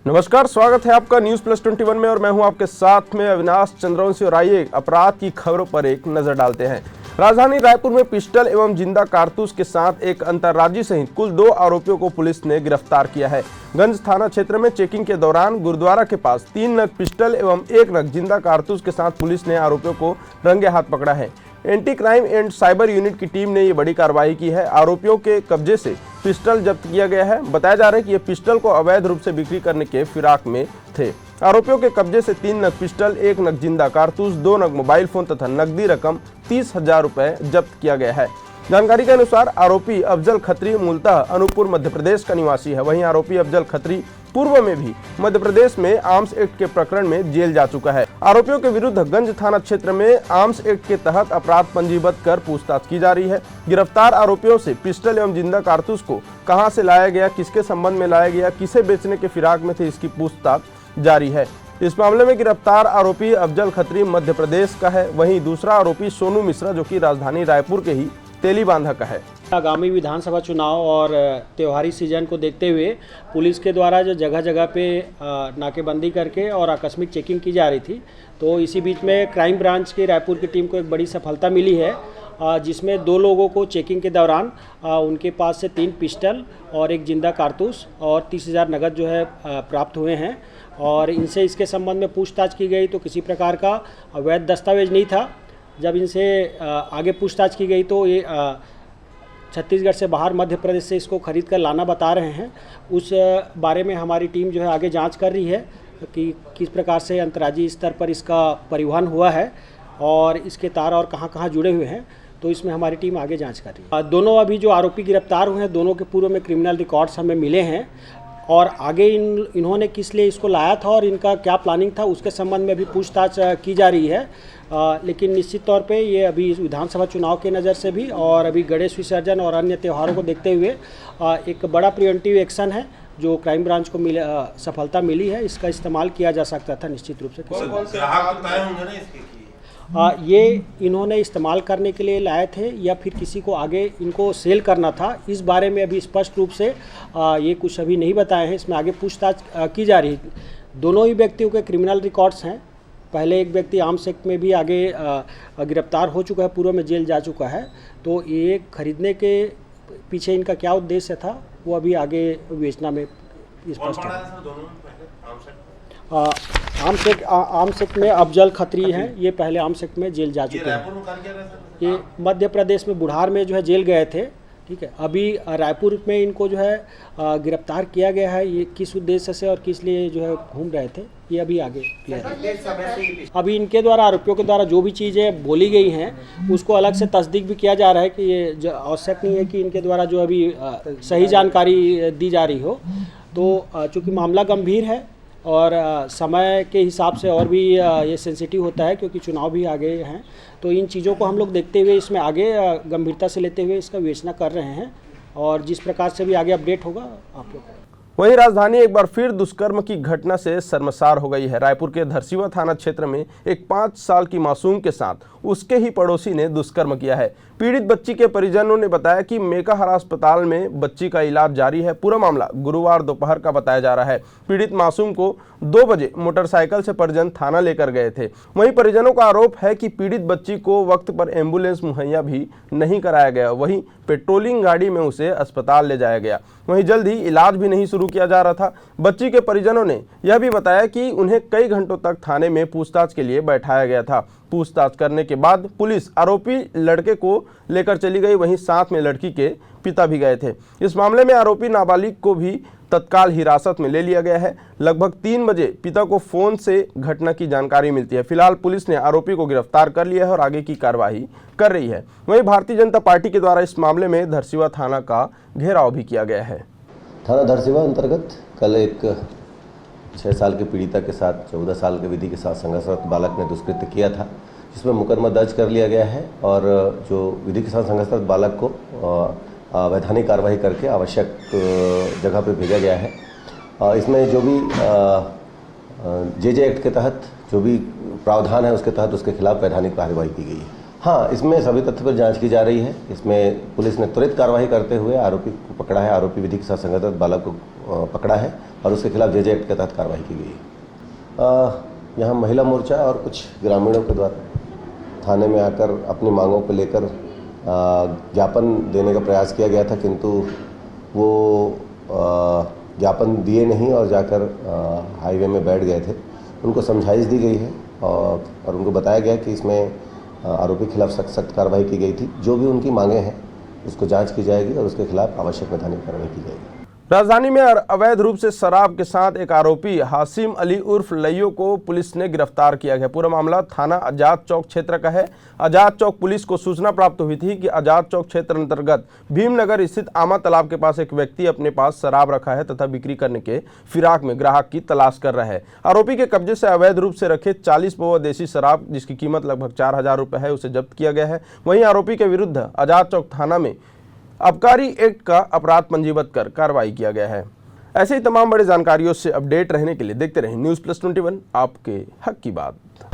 नमस्कार, स्वागत है आपका न्यूज प्लस 21 में और मैं हूं आपके साथ में अविनाश चंद्रवंशी। और आइए अपराध की खबरों पर एक नजर डालते हैं। राजधानी रायपुर में पिस्टल एवं जिंदा कारतूस के साथ एक अंतर्राज्यीय सहित कुल 2 आरोपियों को पुलिस ने गिरफ्तार किया है। गंज थाना क्षेत्र में चेकिंग के दौरान गुरुद्वारा के पास 3 नग पिस्टल एवं 1 नग जिंदा कारतूस के साथ पुलिस ने आरोपियों को रंगे हाथ पकड़ा है। Anti crime and cyber unit की टीम ने ये बड़ी कार्रवाई की है। आरोपियों के कब्जे से पिस्टल जब्त किया गया है। बताया जा रहा है कि ये पिस्टल को अवैध रूप से बिक्री करने के फिराक में थे। आरोपियों के कब्जे से 3 नग पिस्टल, 1 नग जिंदा कारतूस, 2 नग मोबाइल फोन तथा नकदी रकम 30,000 रुपए जब्त किया गया है। जानकारी के अनुसार आरोपी अफजल खत्री मूलतः अनूपपुर मध्य प्रदेश का निवासी है। वहीं आरोपी अफजल खत्री पूर्व में भी मध्य प्रदेश में आर्म्स एक्ट के प्रकरण में जेल जा चुका है। आरोपियों के विरुद्ध गंज थाना क्षेत्र में आर्म्स एक्ट के तहत अपराध पंजीबद्ध कर पूछताछ की जा रही है। गिरफ्तार आरोपियों से पिस्टल एवं जिंदा कारतूस को कहां से लाया गया, किसके संबंध में लाया गया, किसे बेचने के फिराक में थे, इसकी पूछताछ जारी है। इस मामले में गिरफ्तार आरोपी अफजल खत्री मध्य प्रदेश का है। वहीं दूसरा आरोपी सोनू मिश्रा जो कि राजधानी रायपुर के ही तेलीबांधा का है। आगामी विधानसभा चुनाव और त्योहारी सीजन को देखते हुए पुलिस के द्वारा जो जगह जगह पे नाकेबंदी करके और आकस्मिक चेकिंग की जा रही थी, तो इसी बीच में क्राइम ब्रांच की रायपुर की टीम को एक बड़ी सफलता मिली है, जिसमें 2 लोगों को चेकिंग के दौरान उनके पास से 3 पिस्टल और 1 जिंदा कारतूस और 30,000 नगद जो है प्राप्त हुए हैं। और इनसे इसके संबंध में पूछताछ की गई तो किसी प्रकार का अवैध दस्तावेज नहीं था। जब इनसे आगे पूछताछ की गई तो ये छत्तीसगढ़ से बाहर मध्य प्रदेश से इसको खरीद कर लाना बता रहे हैं। उस बारे में हमारी टीम जो है आगे जांच कर रही है कि किस प्रकार से अंतर्राज्यीय स्तर पर इसका परिवहन हुआ है और इसके तार और कहां कहां जुड़े हुए हैं, तो इसमें हमारी टीम आगे जांच कर रही है। दोनों अभी जो आरोपी गिरफ्तार हुए हैं, दोनों के पूर्व में क्रिमिनल रिकॉर्ड्स हमें मिले हैं और आगे इन्होंने किस लिए इसको लाया था और इनका क्या प्लानिंग था उसके संबंध में भी पूछताछ की जा रही है। लेकिन निश्चित तौर पे ये अभी विधानसभा चुनाव के नज़र से भी और अभी गणेश विसर्जन और अन्य त्योहारों को देखते हुए एक बड़ा प्रिवेंटिव एक्शन है जो क्राइम ब्रांच को सफलता मिली है। इसका इस्तेमाल किया जा सकता था निश्चित रूप से। ये इन्होंने इस्तेमाल करने के लिए लाए थे या फिर किसी को आगे इनको सेल करना था, इस बारे में अभी स्पष्ट रूप से ये कुछ अभी नहीं बताए हैं। इसमें आगे पूछताछ की जा रही है। दोनों ही व्यक्तियों के क्रिमिनल रिकॉर्ड्स हैं। पहले एक व्यक्ति आर्म्स एक्ट में भी आगे गिरफ्तार हो चुका है, पूर्व में जेल जा चुका है। तो ये खरीदने के पीछे इनका क्या उद्देश्य था वो अभी आगे विवेचना में स्पष्ट है। आर्म्स एक्ट में अफजल खत्री हैं, ये पहले आर्म्स एक्ट में जेल जा चुके हैं। ये मध्य प्रदेश में बुढ़ार में जो है जेल गए थे, ठीक है। अभी रायपुर में इनको जो है गिरफ्तार किया गया है। ये किस उद्देश्य से और किस लिए जो है घूम रहे थे ये अभी आगे क्लियर है। अभी इनके द्वारा आरोपियों के द्वारा जो भी चीज़ें बोली गई हैं उसको अलग से तस्दीक भी किया जा रहा है कि ये आवश्यक नहीं है कि इनके द्वारा जो अभी सही जानकारी दी जा रही हो। तो चूँकि मामला गंभीर है और समय के हिसाब से और भी ये सेंसिटिव होता है क्योंकि चुनाव भी आगे हैं, तो इन चीज़ों को हम लोग देखते हुए इसमें आगे गंभीरता से लेते हुए इसका विवेचना कर रहे हैं और जिस प्रकार से भी आगे अपडेट होगा आप लोग। वहीं राजधानी एक बार फिर दुष्कर्म की घटना से शर्मसार हो गई है। रायपुर के धरसीवा थाना क्षेत्र में एक 5 साल की मासूम के साथ उसके ही पड़ोसी ने दुष्कर्म किया है। पीड़ित बच्ची के परिजनों ने बताया कि मेकाहारा अस्पताल में बच्ची का इलाज जारी है। पूरा मामला गुरुवार दोपहर का बताया जा रहा है। पीड़ित मासूम को 2 बजे मोटरसाइकिल से परिजन थाना लेकर गए थे। वहीं परिजनों का आरोप है कि पीड़ित बच्ची को वक्त पर एम्बुलेंस मुहैया भी नहीं कराया गया। वहीं पेट्रोलिंग गाड़ी में उसे अस्पताल ले जाया गया। वहीं जल्द ही इलाज भी नहीं शुरू किया जा रहा था। बच्ची के परिजनों ने यह भी बताया कि उन्हें कई घंटों तक थाने में पूछताछ के लिए बैठाया गया था। पूछताछ करने के बाद पुलिस आरोपी लड़के को लेकर चली गई। वहीं साथ में लड़की के पिता भी गए थे। इस मामले में आरोपी नाबालिग को भी तत्काल हिरासत में ले लिया गया है। लगभग 3 बजे पिता को फोन से घटना की जानकारी मिलती है। फिलहाल पुलिस ने आरोपी को गिरफ्तार कर लिया है और आगे की कार्रवाई कर रही है। वहीं भारतीय जनता पार्टी के द्वारा इस मामले में धरसीवा थाना का घेराव भी किया गया है। थाना धरसीवा अंतर्गत कल एक 6 साल के पीड़िता के साथ 14 साल के विधि के साथ संघर्षरत बालक ने दुष्कृत्य किया था, जिसमें मुकदमा दर्ज कर लिया गया है और जो विधि के साथ संघर्षरत बालक को वैधानिक कार्रवाई करके आवश्यक जगह पर भेजा गया है। इसमें जो भी जे एक्ट के तहत जो भी प्रावधान है उसके तहत उसके खिलाफ वैधानिक कार्रवाई की गई है। हाँ, इसमें सभी तथ्य पर जांच की जा रही है। इसमें पुलिस ने त्वरित कार्रवाई करते हुए आरोपी को पकड़ा है। आरोपी विधि के साथ संगत बालक को पकड़ा है और उसके खिलाफ जेजे एक्ट के तहत कार्रवाई की गई है। यहाँ महिला मोर्चा और कुछ ग्रामीणों के द्वारा थाने में आकर अपनी मांगों को लेकर ज्ञापन देने का प्रयास किया गया था, किंतु वो ज्ञापन दिए नहीं और जाकर हाईवे में बैठ गए थे। उनको समझाइश दी गई है और उनको बताया गया कि इसमें आरोपी के खिलाफ सख्त कार्रवाई की गई थी। जो भी उनकी मांगें हैं उसको जांच की जाएगी और उसके खिलाफ आवश्यक वैधानिक कार्रवाई की जाएगी। राजधानी में अवैध रूप से शराब के साथ एक आरोपी हासिम अली उर्फ लइयो को पुलिस ने गिरफ्तार किया गया। पूरा मामला थाना आजाद चौक क्षेत्र का है। आजाद चौक पुलिस को सूचना प्राप्त हुई थी कि आजाद चौक क्षेत्र अंतर्गत भीमनगर स्थित आमा तालाब के पास एक व्यक्ति अपने पास शराब रखा है तथा बिक्री करने के फिराक में ग्राहक की तलाश कर रहा है। आरोपी के कब्जे से अवैध रूप से रखे 40 पौवा देसी शराब जिसकी कीमत लगभग 4,000 रुपये है उसे जब्त किया गया है। वहीं आरोपी के विरुद्ध आजाद चौक थाना में आबकारी एक्ट का अपराध पंजीबद्ध कर कार्रवाई किया गया है। ऐसे ही तमाम बड़ी जानकारियों से अपडेट रहने के लिए देखते रहें न्यूज़ प्लस 21, आपके हक की बात।